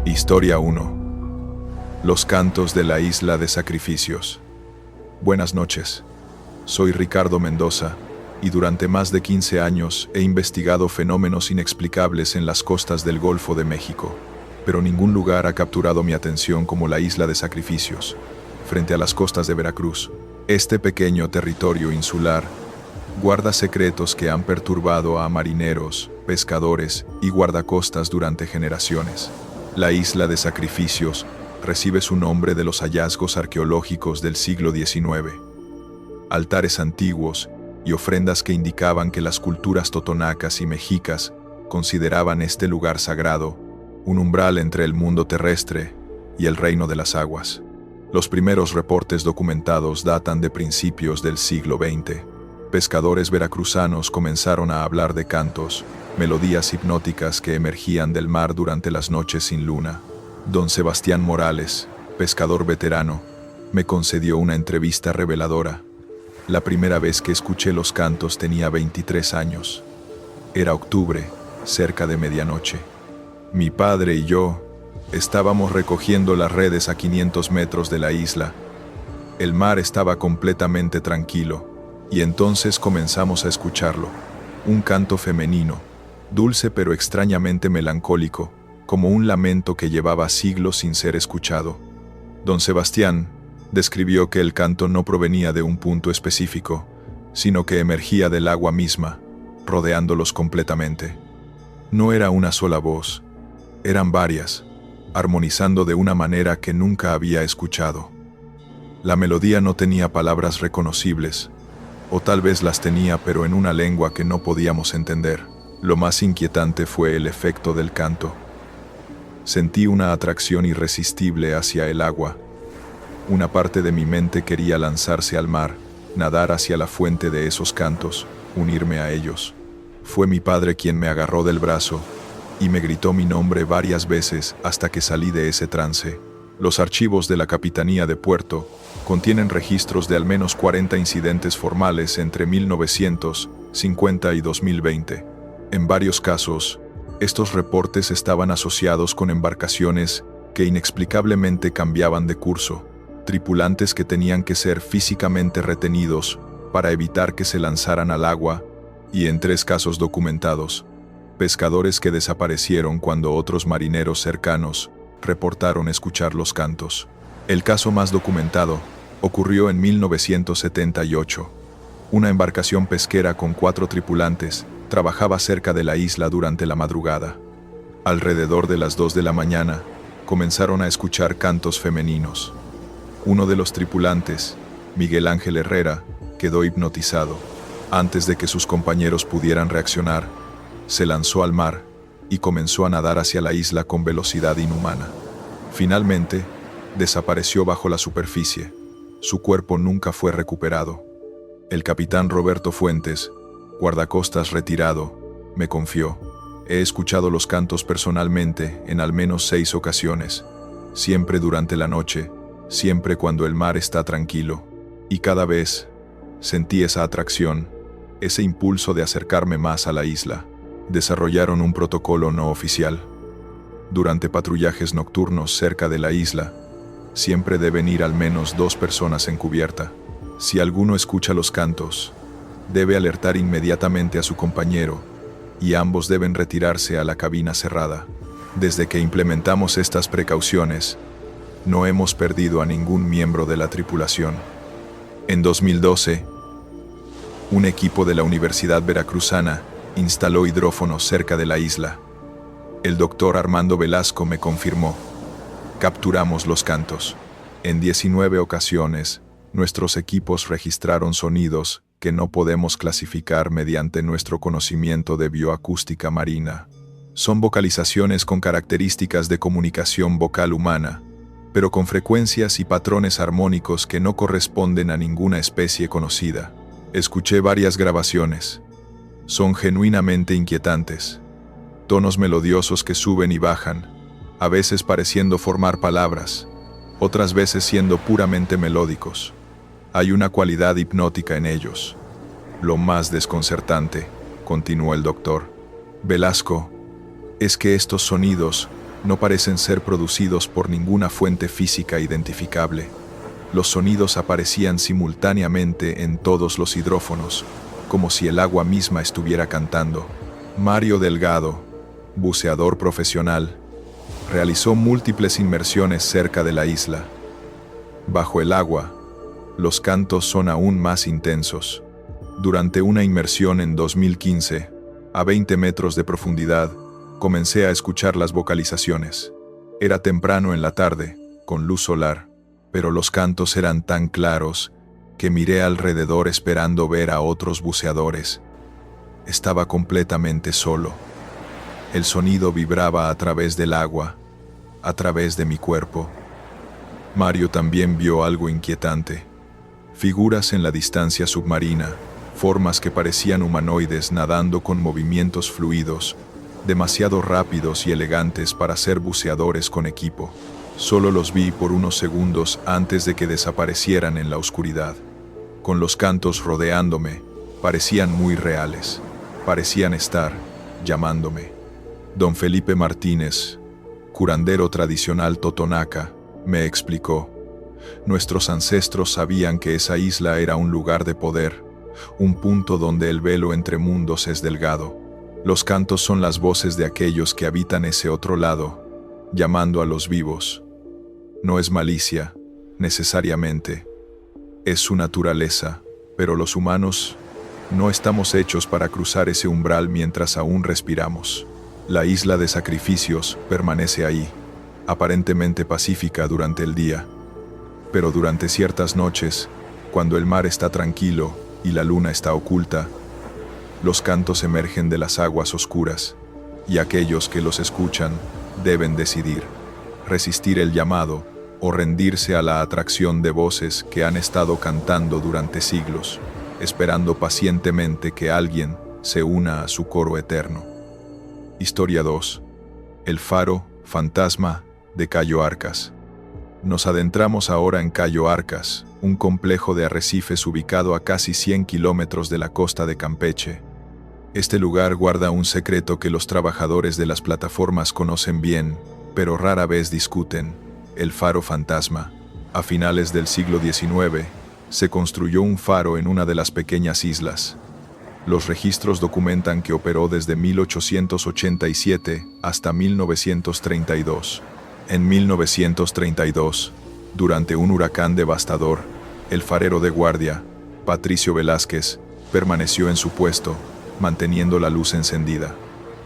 Historia 1. Los cantos de la isla de sacrificios. Buenas noches. Soy Ricardo Mendoza, y durante más de 15 años he investigado fenómenos inexplicables en las costas del Golfo de México, pero ningún lugar ha capturado mi atención como la isla de sacrificios, frente a las costas de Veracruz. Este pequeño territorio insular guarda secretos que han perturbado a marineros, pescadores y guardacostas durante generaciones. La isla de sacrificios recibe su nombre de los hallazgos arqueológicos del siglo XIX. Altares antiguos y ofrendas que indicaban que las culturas totonacas y mexicas consideraban este lugar sagrado, un umbral entre el mundo terrestre y el reino de las aguas. Los primeros reportes documentados datan de principios del siglo XX. Pescadores veracruzanos comenzaron a hablar de cantos, melodías hipnóticas que emergían del mar durante las noches sin luna. Don Sebastián Morales, pescador veterano, me concedió una entrevista reveladora. La primera vez que escuché los cantos tenía 23 años. Era octubre, cerca de medianoche. Mi padre y yo estábamos recogiendo las redes a 500 metros de la isla. El mar estaba completamente tranquilo, y entonces comenzamos a escucharlo. Un canto femenino, dulce pero extrañamente melancólico, como un lamento que llevaba siglos sin ser escuchado. Don Sebastián describió que el canto no provenía de un punto específico, sino que emergía del agua misma, rodeándolos completamente. No era una sola voz, eran varias, armonizando de una manera que nunca había escuchado. La melodía no tenía palabras reconocibles, o tal vez las tenía pero en una lengua que no podíamos entender. Lo más inquietante fue el efecto del canto. Sentí una atracción irresistible hacia el agua. Una parte de mi mente quería lanzarse al mar, nadar hacia la fuente de esos cantos, unirme a ellos. Fue mi padre quien me agarró del brazo y me gritó mi nombre varias veces hasta que salí de ese trance. Los archivos de la Capitanía de Puerto contienen registros de al menos 40 incidentes formales entre 1950 y 2020. En varios casos, estos reportes estaban asociados con embarcaciones que inexplicablemente cambiaban de curso, tripulantes que tenían que ser físicamente retenidos para evitar que se lanzaran al agua, y en 3 casos documentados, pescadores que desaparecieron cuando otros marineros cercanos reportaron escuchar los cantos. El caso más documentado ocurrió en 1978. Una embarcación pesquera con 4 tripulantes trabajaba cerca de la isla durante la madrugada. Alrededor de las 2 de la mañana, comenzaron a escuchar cantos femeninos. Uno de los tripulantes, Miguel Ángel Herrera, quedó hipnotizado. Antes de que sus compañeros pudieran reaccionar, se lanzó al mar y comenzó a nadar hacia la isla con velocidad inhumana. Finalmente, desapareció bajo la superficie. Su cuerpo nunca fue recuperado. El capitán Roberto Fuentes, guardacostas retirado, me confió: he escuchado los cantos personalmente en al menos 6 ocasiones, siempre durante la noche, siempre cuando el mar está tranquilo, y cada vez sentí esa atracción, ese impulso de acercarme más a la isla. Desarrollaron un protocolo no oficial. Durante patrullajes nocturnos cerca de la isla, siempre deben ir al menos 2 personas en cubierta. Si alguno escucha los cantos, debe alertar inmediatamente a su compañero, y ambos deben retirarse a la cabina cerrada. Desde que implementamos estas precauciones, no hemos perdido a ningún miembro de la tripulación. En 2012, un equipo de la Universidad Veracruzana instaló hidrófonos cerca de la isla. El doctor Armando Velasco me confirmó: capturamos los cantos. En 19 ocasiones, nuestros equipos registraron sonidos que no podemos clasificar mediante nuestro conocimiento de bioacústica marina. Son vocalizaciones con características de comunicación vocal humana, pero con frecuencias y patrones armónicos que no corresponden a ninguna especie conocida. Escuché varias grabaciones. Son genuinamente inquietantes. Tonos melodiosos que suben y bajan, a veces pareciendo formar palabras, otras veces siendo puramente melódicos. Hay una cualidad hipnótica en ellos. Lo más desconcertante, continuó el doctor Velasco, es que estos sonidos No parecen ser producidos por ninguna fuente física identificable. Los sonidos aparecían simultáneamente en todos los hidrófonos, como si el agua misma estuviera cantando. Mario Delgado, buceador profesional, realizó múltiples inmersiones cerca de la isla. Bajo el agua, los cantos son aún más intensos. Durante una inmersión en 2015, a 20 metros de profundidad, comencé a escuchar las vocalizaciones. Era temprano en la tarde, con luz solar, pero los cantos eran tan claros que miré alrededor esperando ver a otros buceadores. Estaba completamente solo. El sonido vibraba a través del agua, a través de mi cuerpo. Mario también vio algo inquietante. Figuras en la distancia submarina, formas que parecían humanoides nadando con movimientos fluidos, demasiado rápidos y elegantes para ser buceadores con equipo. Solo los vi por unos segundos antes de que desaparecieran en la oscuridad. Con los cantos rodeándome, parecían muy reales. Parecían estar llamándome. Don Felipe Martínez, curandero tradicional totonaca, me explicó. Nuestros ancestros sabían que esa isla era un lugar de poder, un punto donde el velo entre mundos es delgado. Los cantos son las voces de aquellos que habitan ese otro lado, llamando a los vivos. No es malicia, necesariamente. Es su naturaleza, pero los humanos no estamos hechos para cruzar ese umbral mientras aún respiramos. La isla de sacrificios permanece ahí, aparentemente pacífica durante el día, pero durante ciertas noches, cuando el mar está tranquilo y la luna está oculta, los cantos emergen de las aguas oscuras, y aquellos que los escuchan deben decidir, resistir el llamado o rendirse a la atracción de voces que han estado cantando durante siglos, esperando pacientemente que alguien se una a su coro eterno. Historia 2. El faro fantasma de Cayo Arcas. Nos adentramos ahora en Cayo Arcas, un complejo de arrecifes ubicado a casi 100 kilómetros de la costa de Campeche. Este lugar guarda un secreto que los trabajadores de las plataformas conocen bien, pero rara vez discuten: el faro fantasma. A finales del siglo XIX, se construyó un faro en una de las pequeñas islas. Los registros documentan que operó desde 1887 hasta 1932. En 1932, durante un huracán devastador, el farero de guardia, Patricio Velázquez, permaneció en su puesto, manteniendo la luz encendida.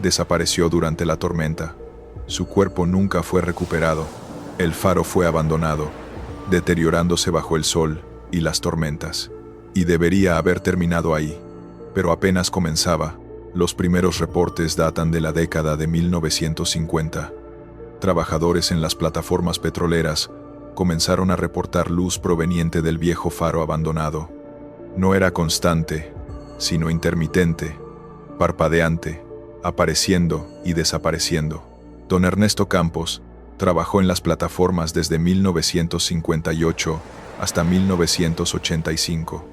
Desapareció durante la tormenta. Su cuerpo nunca fue recuperado. El faro fue abandonado, deteriorándose bajo el sol y las tormentas. Y debería haber terminado ahí, pero apenas comenzaba. Los primeros reportes datan de la década de 1950. Trabajadores en las plataformas petroleras comenzaron a reportar luz proveniente del viejo faro abandonado. No era constante, sino intermitente, parpadeante, apareciendo y desapareciendo. Don Ernesto Campos trabajó en las plataformas desde 1958 hasta 1985.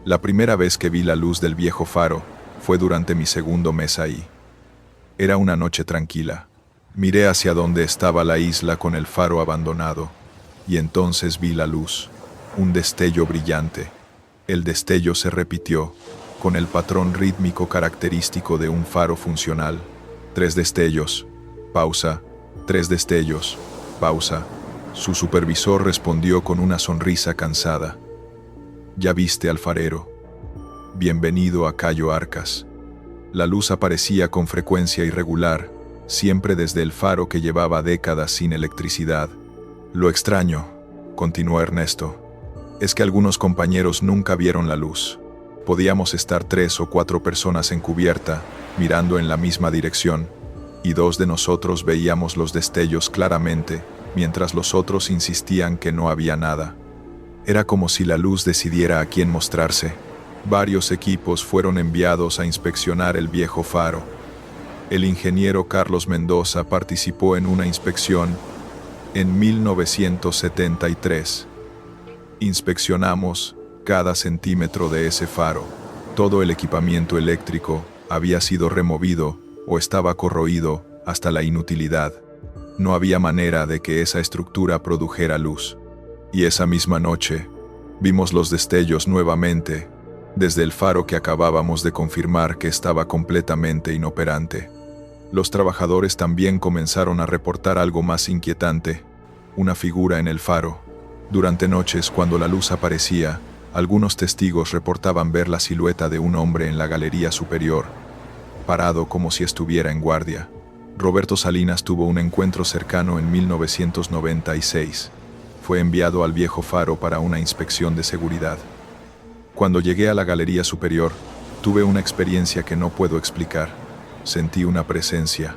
La primera vez que vi la luz del viejo faro fue durante mi segundo mes ahí. Era una noche tranquila. Miré hacia donde estaba la isla con el faro abandonado, y entonces vi la luz, un destello brillante. El destello se repitió, con el patrón rítmico característico de un faro funcional. 3 destellos, pausa, 3 destellos, pausa. Su supervisor respondió con una sonrisa cansada. «Ya viste, alfarero. Bienvenido a Cayo Arcas». La luz aparecía con frecuencia irregular, siempre desde el faro que llevaba décadas sin electricidad. «Lo extraño», continuó Ernesto, «es que algunos compañeros nunca vieron la luz. Podíamos estar 3 o 4 personas en cubierta, mirando en la misma dirección, y 2 de nosotros veíamos los destellos claramente, mientras los otros insistían que no había nada. Era como si la luz decidiera a quién mostrarse». Varios equipos fueron enviados a inspeccionar el viejo faro. El ingeniero Carlos Mendoza participó en una inspección en 1973. Inspeccionamos cada centímetro de ese faro. Todo el equipamiento eléctrico había sido removido o estaba corroído hasta la inutilidad. No había manera de que esa estructura produjera luz. Y esa misma noche, vimos los destellos nuevamente, desde el faro que acabábamos de confirmar que estaba completamente inoperante. Los trabajadores también comenzaron a reportar algo más inquietante, una figura en el faro. Durante noches, cuando la luz aparecía, algunos testigos reportaban ver la silueta de un hombre en la galería superior, parado como si estuviera en guardia. Roberto Salinas tuvo un encuentro cercano en 1996. Fue enviado al viejo faro para una inspección de seguridad. Cuando llegué a la galería superior, tuve una experiencia que no puedo explicar. Sentí una presencia.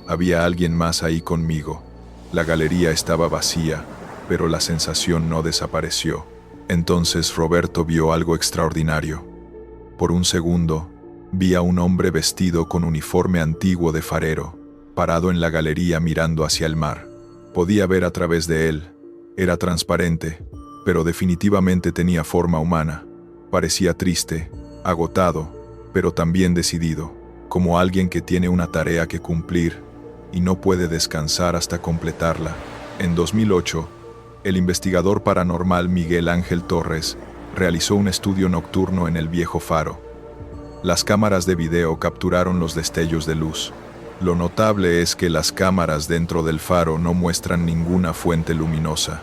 Había alguien más ahí conmigo. La galería estaba vacía, pero la sensación no desapareció. Entonces Roberto vio algo extraordinario. Por un segundo, vi a un hombre vestido con uniforme antiguo de farero, parado en la galería mirando hacia el mar. Podía ver a través de él. Era transparente, pero definitivamente tenía forma humana. Parecía triste, agotado, pero también decidido, como alguien que tiene una tarea que cumplir y no puede descansar hasta completarla. En 2008, el investigador paranormal Miguel Ángel Torres realizó un estudio nocturno en el viejo faro. Las cámaras de video capturaron los destellos de luz. Lo notable es que las cámaras dentro del faro no muestran ninguna fuente luminosa.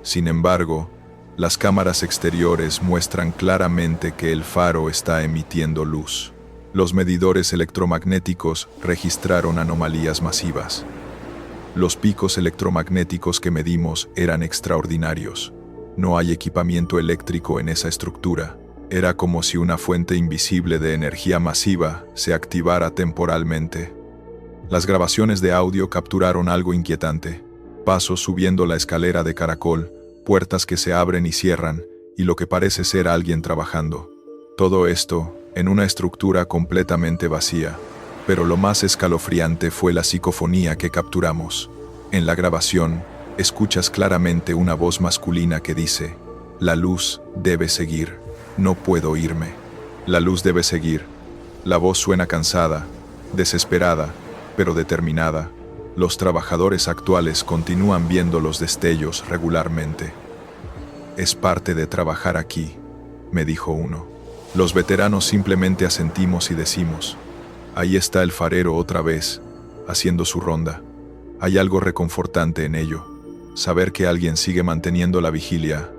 Sin embargo, las cámaras exteriores muestran claramente que el faro está emitiendo luz. Los medidores electromagnéticos registraron anomalías masivas. Los picos electromagnéticos que medimos eran extraordinarios. No hay equipamiento eléctrico en esa estructura. Era como si una fuente invisible de energía masiva se activara temporalmente. Las grabaciones de audio capturaron algo inquietante. Pasos subiendo la escalera de caracol, puertas que se abren y cierran, y lo que parece ser alguien trabajando. Todo esto en una estructura completamente vacía. Pero lo más escalofriante fue la psicofonía que capturamos. En la grabación, escuchas claramente una voz masculina que dice: «La luz debe seguir. No puedo irme. La luz debe seguir». La voz suena cansada, desesperada, pero determinada. Los trabajadores actuales continúan viendo los destellos regularmente. «Es parte de trabajar aquí», me dijo uno. Los veteranos simplemente asentimos y decimos: «Ahí está el farero otra vez, haciendo su ronda». Hay algo reconfortante en ello, saber que alguien sigue manteniendo la vigilia,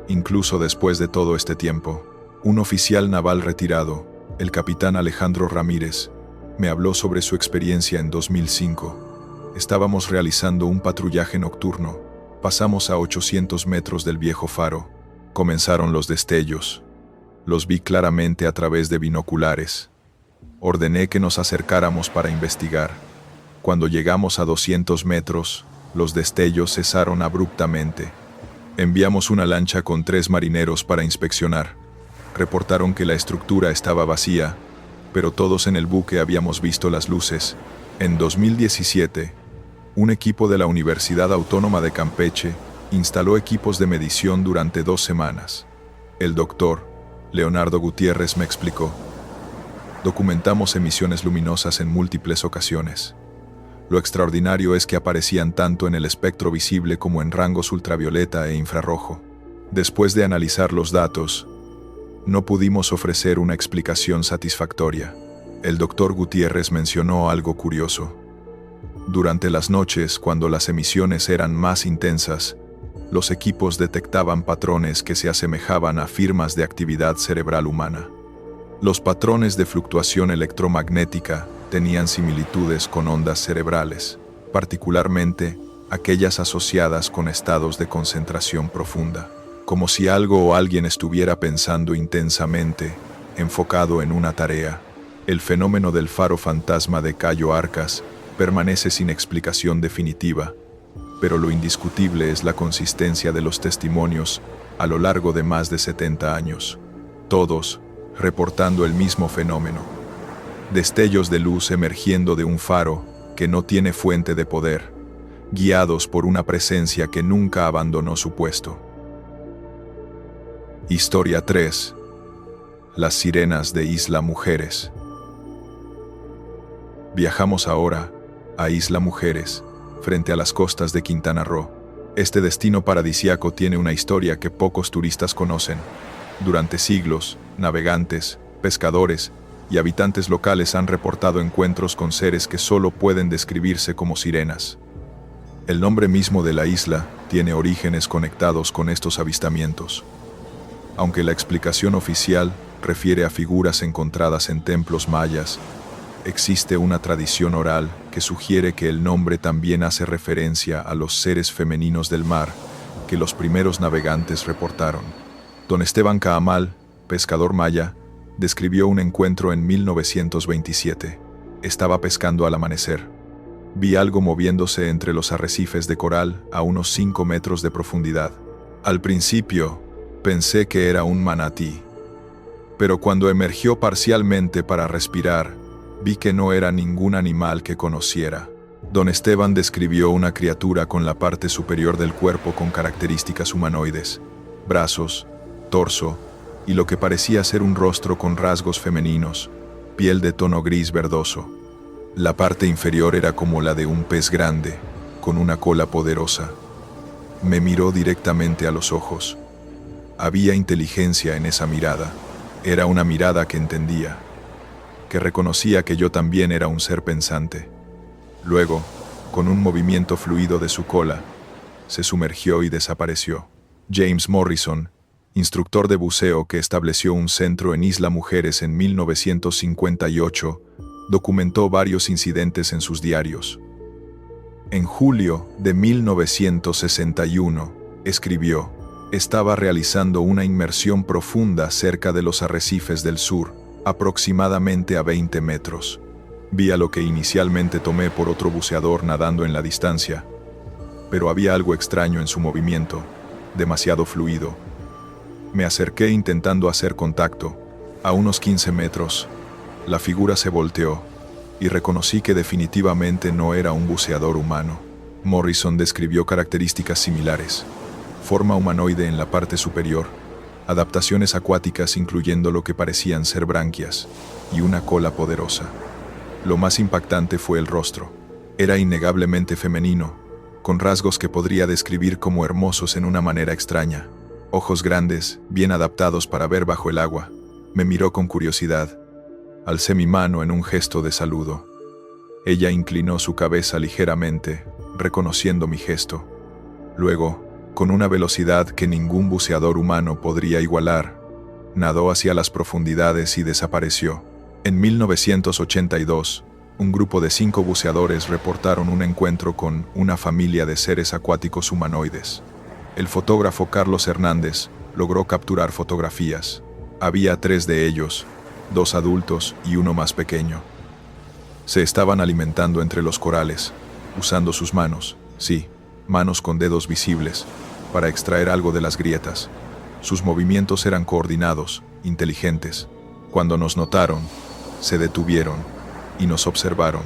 incluso después de todo este tiempo. Un oficial naval retirado, el capitán Alejandro Ramírez, me habló sobre su experiencia en 2005. Estábamos realizando un patrullaje nocturno. Pasamos a 800 metros del viejo faro. Comenzaron los destellos. Los vi claramente a través de binoculares. Ordené que nos acercáramos para investigar. Cuando llegamos a 200 metros, los destellos cesaron abruptamente. Enviamos una lancha con 3 marineros para inspeccionar. Reportaron que la estructura estaba vacía, pero todos en el buque habíamos visto las luces. En 2017, un equipo de la Universidad Autónoma de Campeche instaló equipos de medición durante 2 semanas. El doctor Leonardo Gutiérrez me explicó: «Documentamos emisiones luminosas en múltiples ocasiones. Lo extraordinario es que aparecían tanto en el espectro visible como en rangos ultravioleta e infrarrojo. Después de analizar los datos, no pudimos ofrecer una explicación satisfactoria». El doctor Gutiérrez mencionó algo curioso. Durante las noches, cuando las emisiones eran más intensas, los equipos detectaban patrones que se asemejaban a firmas de actividad cerebral humana. Los patrones de fluctuación electromagnética tenían similitudes con ondas cerebrales, particularmente aquellas asociadas con estados de concentración profunda, como si algo o alguien estuviera pensando intensamente, enfocado en una tarea. El fenómeno del faro fantasma de Cayo Arcas permanece sin explicación definitiva, pero lo indiscutible es la consistencia de los testimonios a lo largo de más de 70 años, todos reportando el mismo fenómeno. Destellos de luz emergiendo de un faro que no tiene fuente de poder, guiados por una presencia que nunca abandonó su puesto. Historia 3. Las sirenas de Isla Mujeres. Viajamos ahora a Isla Mujeres, frente a las costas de Quintana Roo. Este destino paradisíaco tiene una historia que pocos turistas conocen. Durante siglos, navegantes, pescadores y habitantes locales han reportado encuentros con seres que solo pueden describirse como sirenas. El nombre mismo de la isla tiene orígenes conectados con estos avistamientos. Aunque la explicación oficial refiere a figuras encontradas en templos mayas, existe una tradición oral que sugiere que el nombre también hace referencia a los seres femeninos del mar que los primeros navegantes reportaron. Don Esteban Caamal, pescador maya, describió un encuentro en 1927. Estaba pescando al amanecer. Vi algo moviéndose entre los arrecifes de coral a unos 5 metros de profundidad. Al principio, pensé que era un manatí. Pero cuando emergió parcialmente para respirar, vi que no era ningún animal que conociera. Don Esteban describió una criatura con la parte superior del cuerpo con características humanoides, brazos, torso y lo que parecía ser un rostro con rasgos femeninos, piel de tono gris verdoso. La parte inferior era como la de un pez grande, con una cola poderosa. Me miró directamente a los ojos. Había inteligencia en esa mirada. Era una mirada que entendía, que reconocía que yo también era un ser pensante. Luego, con un movimiento fluido de su cola, se sumergió y desapareció. James Morrison, instructor de buceo que estableció un centro en Isla Mujeres en 1958, documentó varios incidentes en sus diarios. En julio de 1961, escribió: estaba realizando una inmersión profunda cerca de los arrecifes del sur, aproximadamente a 20 metros. Vi a lo que inicialmente tomé por otro buceador nadando en la distancia, pero había algo extraño en su movimiento, demasiado fluido. Me acerqué intentando hacer contacto. A unos 15 metros, la figura se volteó y reconocí que definitivamente no era un buceador humano. Morrison describió características similares: forma humanoide en la parte superior, adaptaciones acuáticas incluyendo lo que parecían ser branquias, y una cola poderosa. Lo más impactante fue el rostro. Era innegablemente femenino, con rasgos que podría describir como hermosos en una manera extraña. Ojos grandes, bien adaptados para ver bajo el agua. Me miró con curiosidad. Alcé mi mano en un gesto de saludo. Ella inclinó su cabeza ligeramente, reconociendo mi gesto. Luego, con una velocidad que ningún buceador humano podría igualar, nadó hacia las profundidades y desapareció. En 1982, un grupo de 5 buceadores reportaron un encuentro con una familia de seres acuáticos humanoides. El fotógrafo Carlos Hernández logró capturar fotografías. Había 3 de ellos, 2 adultos y uno más pequeño. Se estaban alimentando entre los corales, usando sus manos, sí, manos con dedos visibles, para extraer algo de las grietas. Sus movimientos eran coordinados, inteligentes. Cuando nos notaron, se detuvieron y nos observaron.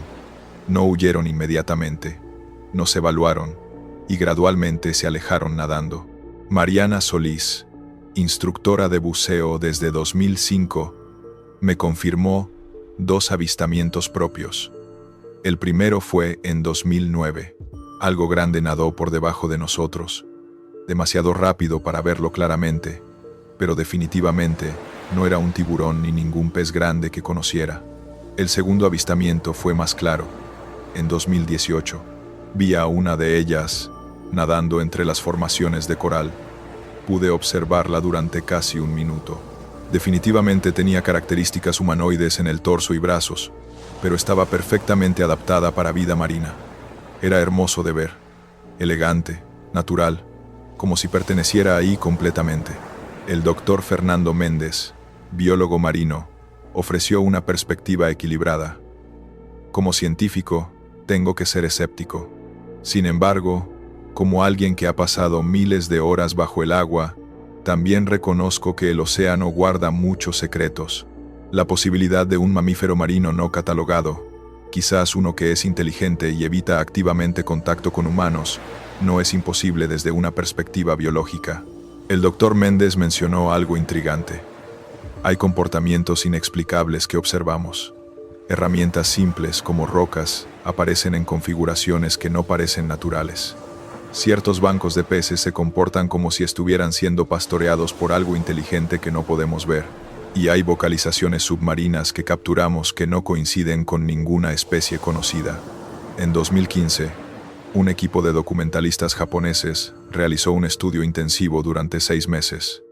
No huyeron inmediatamente, nos evaluaron y gradualmente se alejaron nadando. Mariana Solís, instructora de buceo desde 2005, me confirmó 2 avistamientos propios. El primero fue en 2009. Algo grande nadó por debajo de nosotros, demasiado rápido para verlo claramente, pero definitivamente no era un tiburón ni ningún pez grande que conociera. El segundo avistamiento fue más claro. En 2018, vi a una de ellas nadando entre las formaciones de coral. Pude observarla durante casi 1 minuto. Definitivamente tenía características humanoides en el torso y brazos, pero estaba perfectamente adaptada para vida marina. Era hermoso de ver, elegante, natural, como si perteneciera ahí completamente. El doctor Fernando Méndez, biólogo marino, ofreció una perspectiva equilibrada. Como científico, tengo que ser escéptico. Sin embargo, como alguien que ha pasado miles de horas bajo el agua, también reconozco que el océano guarda muchos secretos. La posibilidad de un mamífero marino no catalogado, quizás uno que es inteligente y evita activamente contacto con humanos, no es imposible desde una perspectiva biológica. El doctor Méndez mencionó algo intrigante. Hay comportamientos inexplicables que observamos. Herramientas simples como rocas Aparecen en configuraciones que no parecen naturales. Ciertos bancos de peces se comportan como si estuvieran siendo pastoreados por algo inteligente que no podemos ver. Y hay vocalizaciones submarinas que capturamos que no coinciden con ninguna especie conocida. En 2015, un equipo de documentalistas japoneses realizó un estudio intensivo durante 6 meses.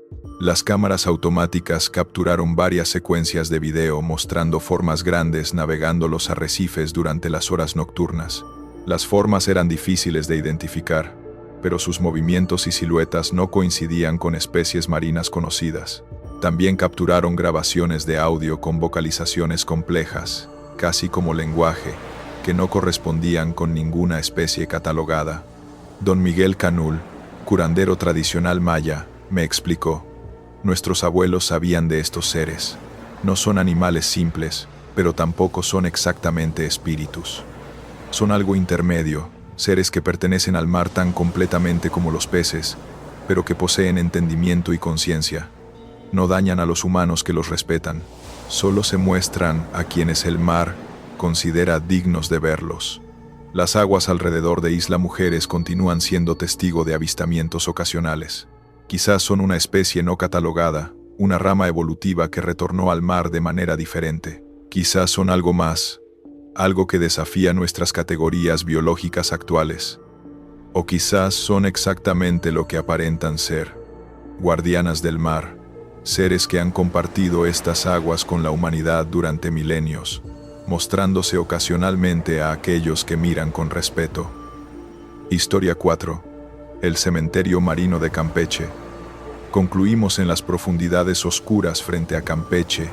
Las cámaras automáticas capturaron varias secuencias de video mostrando formas grandes navegando los arrecifes durante las horas nocturnas. Las formas eran difíciles de identificar, pero sus movimientos y siluetas no coincidían con especies marinas conocidas. También capturaron grabaciones de audio con vocalizaciones complejas, casi como lenguaje, que no correspondían con ninguna especie catalogada. Don Miguel Canul, curandero tradicional maya, me explicó: nuestros abuelos sabían de estos seres. No son animales simples, pero tampoco son exactamente espíritus. Son algo intermedio, seres que pertenecen al mar tan completamente como los peces, pero que poseen entendimiento y conciencia. No dañan a los humanos que los respetan, solo se muestran a quienes el mar considera dignos de verlos. Las aguas alrededor de Isla Mujeres continúan siendo testigo de avistamientos ocasionales. Quizás son una especie no catalogada, una rama evolutiva que retornó al mar de manera diferente. Quizás son algo más, algo que desafía nuestras categorías biológicas actuales. O quizás son exactamente lo que aparentan ser: guardianas del mar, seres que han compartido estas aguas con la humanidad durante milenios, mostrándose ocasionalmente a aquellos que miran con respeto. Historia 4. El cementerio marino de Campeche. Concluimos en las profundidades oscuras frente a Campeche,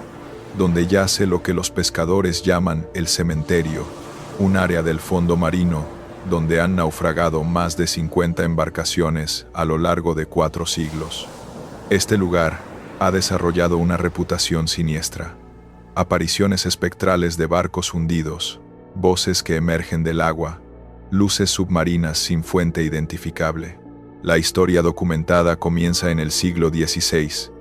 donde yace lo que los pescadores llaman el cementerio, un área del fondo marino donde han naufragado más de 50 embarcaciones a lo largo de 4 siglos. Este lugar ha desarrollado una reputación siniestra. Apariciones espectrales de barcos hundidos, voces que emergen del agua, luces submarinas sin fuente identificable. La historia documentada comienza en el siglo XVI.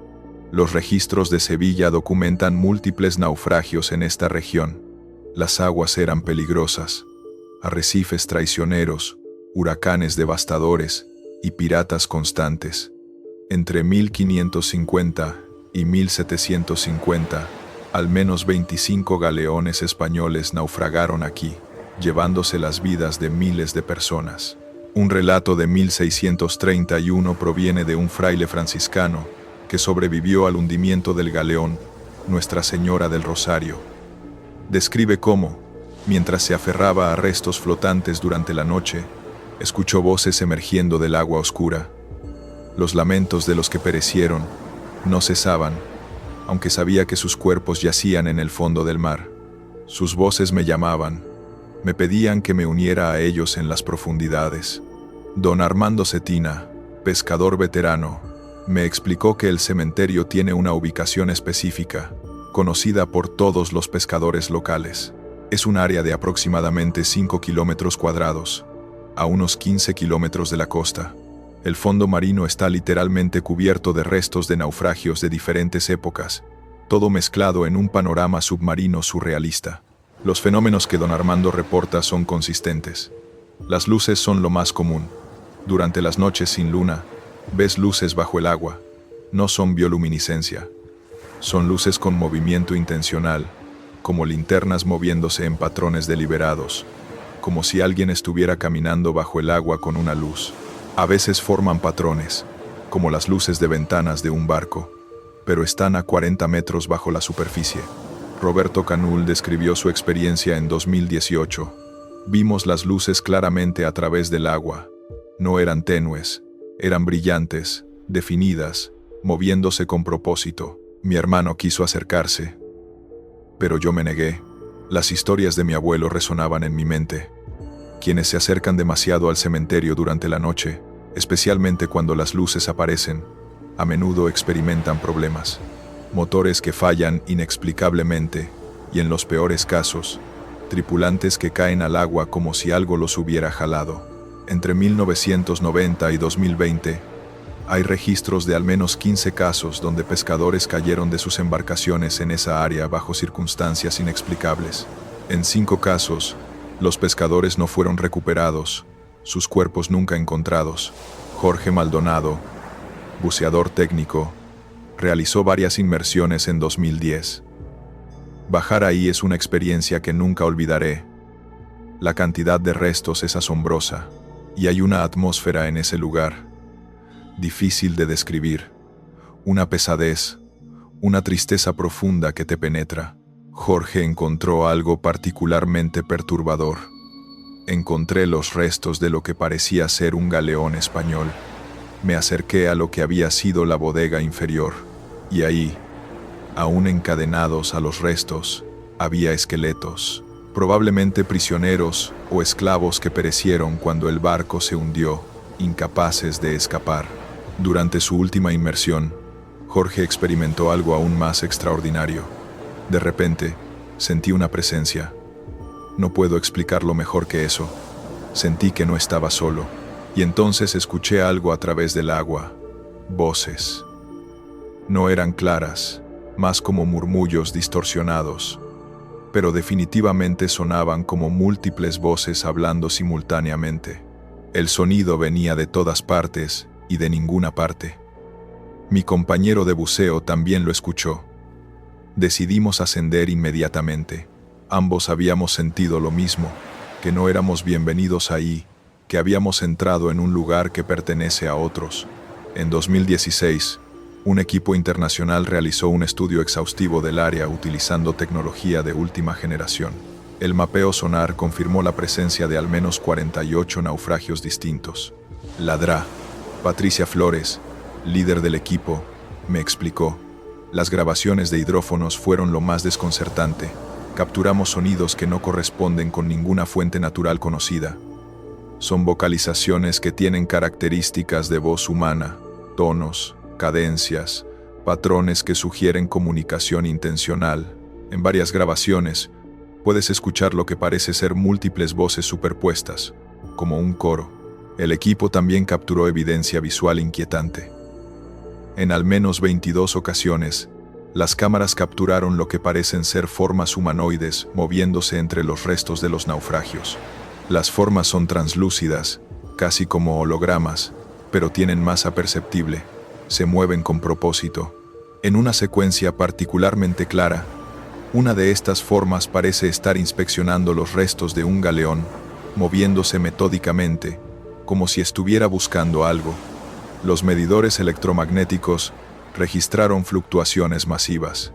Los registros de Sevilla documentan múltiples naufragios en esta región. Las aguas eran peligrosas. Arrecifes traicioneros, huracanes devastadores y piratas constantes. Entre 1550 y 1750, al menos 25 galeones españoles naufragaron aquí, llevándose las vidas de miles de personas. Un relato de 1631 proviene de un fraile franciscano que sobrevivió al hundimiento del galeón Nuestra Señora del Rosario. Describe cómo, mientras se aferraba a restos flotantes durante la noche, escuchó voces emergiendo del agua oscura. Los lamentos de los que perecieron no cesaban, aunque sabía que sus cuerpos yacían en el fondo del mar. Sus voces me llamaban, me pedían que me uniera a ellos en las profundidades. Don Armando Cetina, pescador veterano, me explicó que el cementerio tiene una ubicación específica, conocida por todos los pescadores locales. Es un área de aproximadamente 5 kilómetros cuadrados, a unos 15 kilómetros de la costa. El fondo marino está literalmente cubierto de restos de naufragios de diferentes épocas, todo mezclado en un panorama submarino surrealista. Los fenómenos que don Armando reporta son consistentes. Las luces son lo más común. Durante las noches sin luna, ves luces bajo el agua. No son bioluminiscencia. Son luces con movimiento intencional, como linternas moviéndose en patrones deliberados, como si alguien estuviera caminando bajo el agua con una luz. A veces forman patrones, como las luces de ventanas de un barco, pero están a 40 metros bajo la superficie. Roberto Canul describió su experiencia en 2018. Vimos las luces claramente a través del agua. No eran tenues, eran brillantes, definidas, moviéndose con propósito. Mi hermano quiso acercarse, pero yo me negué. Las historias de mi abuelo resonaban en mi mente. Quienes se acercan demasiado al cementerio durante la noche, especialmente cuando las luces aparecen, a menudo experimentan problemas. Motores que fallan inexplicablemente, y en los peores casos, tripulantes que caen al agua como si algo los hubiera jalado. Entre 1990 y 2020, hay registros de al menos 15 casos donde pescadores cayeron de sus embarcaciones en esa área bajo circunstancias inexplicables. En 5 casos, Los pescadores no fueron recuperados, sus cuerpos nunca encontrados. Jorge Maldonado, buceador técnico, realizó varias inmersiones en 2010. Bajar ahí es una experiencia que nunca olvidaré. La cantidad de restos es asombrosa, y hay una atmósfera en ese lugar, difícil de describir, una pesadez, una tristeza profunda que te penetra. Jorge encontró algo particularmente perturbador. Encontré los restos de lo que parecía ser un galeón español. Me acerqué a lo que había sido la bodega inferior, y ahí, aún encadenados a los restos, había esqueletos, probablemente prisioneros o esclavos que perecieron cuando el barco se hundió, incapaces de escapar. Durante su última inmersión, Jorge experimentó algo aún más extraordinario. De repente, sentí una presencia. No puedo explicarlo mejor que eso. Sentí que no estaba solo, y entonces escuché algo a través del agua. Voces. No eran claras, más como murmullos distorsionados, pero definitivamente sonaban como múltiples voces hablando simultáneamente. El sonido venía de todas partes y de ninguna parte. Mi compañero de buceo también lo escuchó. Decidimos ascender inmediatamente. Ambos habíamos sentido lo mismo, que no éramos bienvenidos ahí, que habíamos entrado en un lugar que pertenece a otros. En 2016, un equipo internacional realizó un estudio exhaustivo del área utilizando tecnología de última generación. El mapeo sonar confirmó la presencia de al menos 48 naufragios distintos. La DRA, Patricia Flores, líder del equipo, me explicó. Las grabaciones de hidrófonos fueron lo más desconcertante. Capturamos sonidos que no corresponden con ninguna fuente natural conocida. Son vocalizaciones que tienen características de voz humana, tonos, cadencias, patrones que sugieren comunicación intencional. En varias grabaciones, puedes escuchar lo que parece ser múltiples voces superpuestas, como un coro. El equipo también capturó evidencia visual inquietante. En al menos 22 ocasiones, las cámaras capturaron lo que parecen ser formas humanoides moviéndose entre los restos de los naufragios. Las formas son translúcidas, casi como hologramas, pero tienen masa perceptible. Se mueven con propósito. En una secuencia particularmente clara, una de estas formas parece estar inspeccionando los restos de un galeón, moviéndose metódicamente, como si estuviera buscando algo. Los medidores electromagnéticos registraron fluctuaciones masivas.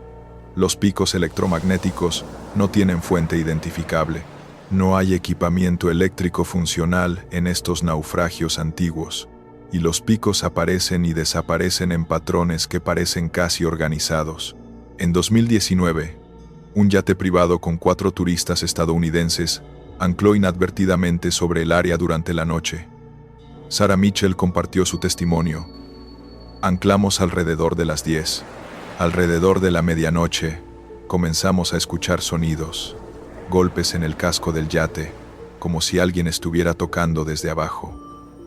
Los picos electromagnéticos no tienen fuente identificable. No hay equipamiento eléctrico funcional en estos naufragios antiguos, y los picos aparecen y desaparecen en patrones que parecen casi organizados. En 2019, un yate privado con 4 turistas estadounidenses ancló inadvertidamente sobre el área durante la noche. Sarah Mitchell compartió su testimonio. Anclamos alrededor de las 10. Alrededor de la medianoche, comenzamos a escuchar sonidos, golpes en el casco del yate, como si alguien estuviera tocando desde abajo.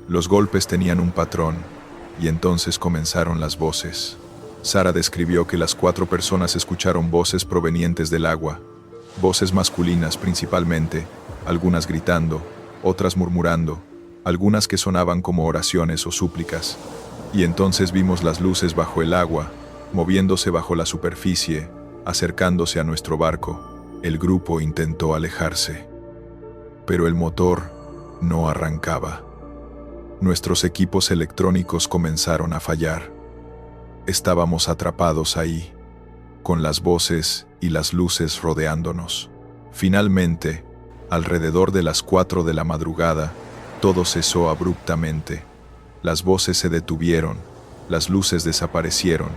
Los golpes tenían un patrón, y entonces comenzaron las voces. Sarah describió que las 4 personas escucharon voces provenientes del agua, voces masculinas principalmente, algunas gritando, otras murmurando, algunas que sonaban como oraciones o súplicas. Y entonces vimos las luces bajo el agua, moviéndose bajo la superficie, acercándose a nuestro barco. El grupo intentó alejarse, pero el motor no arrancaba. Nuestros equipos electrónicos comenzaron a fallar. Estábamos atrapados ahí, con las voces y las luces rodeándonos. Finalmente, alrededor de las 4 de la madrugada, todo cesó abruptamente. Las voces se detuvieron, las luces desaparecieron,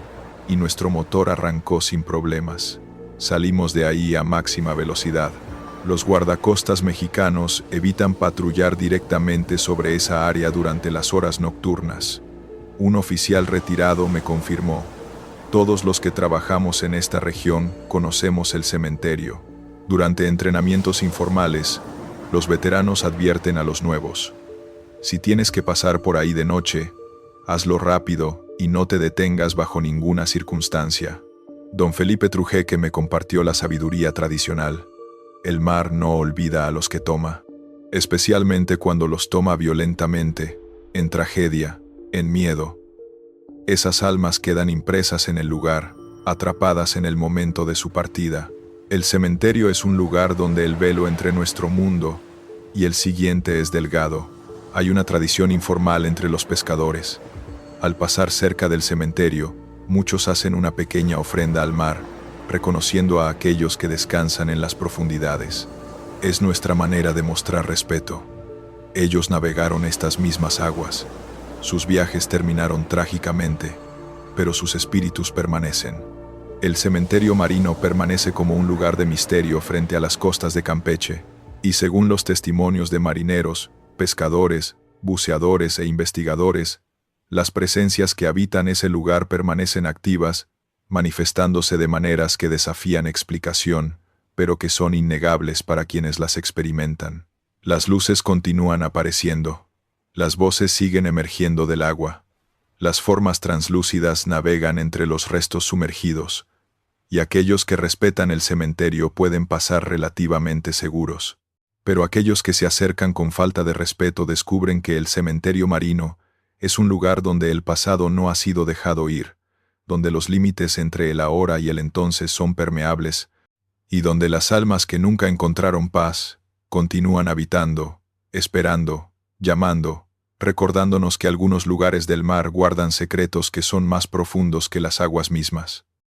y nuestro motor arrancó sin problemas. Salimos de ahí a máxima velocidad. Los guardacostas mexicanos evitan patrullar directamente sobre esa área durante las horas nocturnas. Un oficial retirado me confirmó: todos los que trabajamos en esta región conocemos el cementerio. Durante entrenamientos informales, los veteranos advierten a los nuevos: si tienes que pasar por ahí de noche, hazlo rápido y no te detengas bajo ninguna circunstancia. Don Felipe Trujeque me compartió la sabiduría tradicional. El mar no olvida a los que toma, especialmente cuando los toma violentamente, en tragedia, en miedo. Esas almas quedan impresas en el lugar, atrapadas en el momento de su partida. El cementerio es un lugar donde el velo entre nuestro mundo y el siguiente es delgado. Hay una tradición informal entre los pescadores. Al pasar cerca del cementerio, muchos hacen una pequeña ofrenda al mar, reconociendo a aquellos que descansan en las profundidades. Es nuestra manera de mostrar respeto. Ellos navegaron estas mismas aguas. Sus viajes terminaron trágicamente, pero sus espíritus permanecen. El cementerio marino permanece como un lugar de misterio frente a las costas de Campeche, y según los testimonios de marineros, pescadores, buceadores e investigadores, las presencias que habitan ese lugar permanecen activas, manifestándose de maneras que desafían explicación, pero que son innegables para quienes las experimentan. Las luces continúan apareciendo. Las voces siguen emergiendo del agua. Las formas translúcidas navegan entre los restos sumergidos, y aquellos que respetan el cementerio pueden pasar relativamente seguros. Pero aquellos que se acercan con falta de respeto descubren que el cementerio marino es un lugar donde el pasado no ha sido dejado ir, donde los límites entre el ahora y el entonces son permeables, y donde las almas que nunca encontraron paz continúan habitando, esperando, llamando, recordándonos que algunos lugares del mar guardan secretos que son más profundos que las aguas mismas.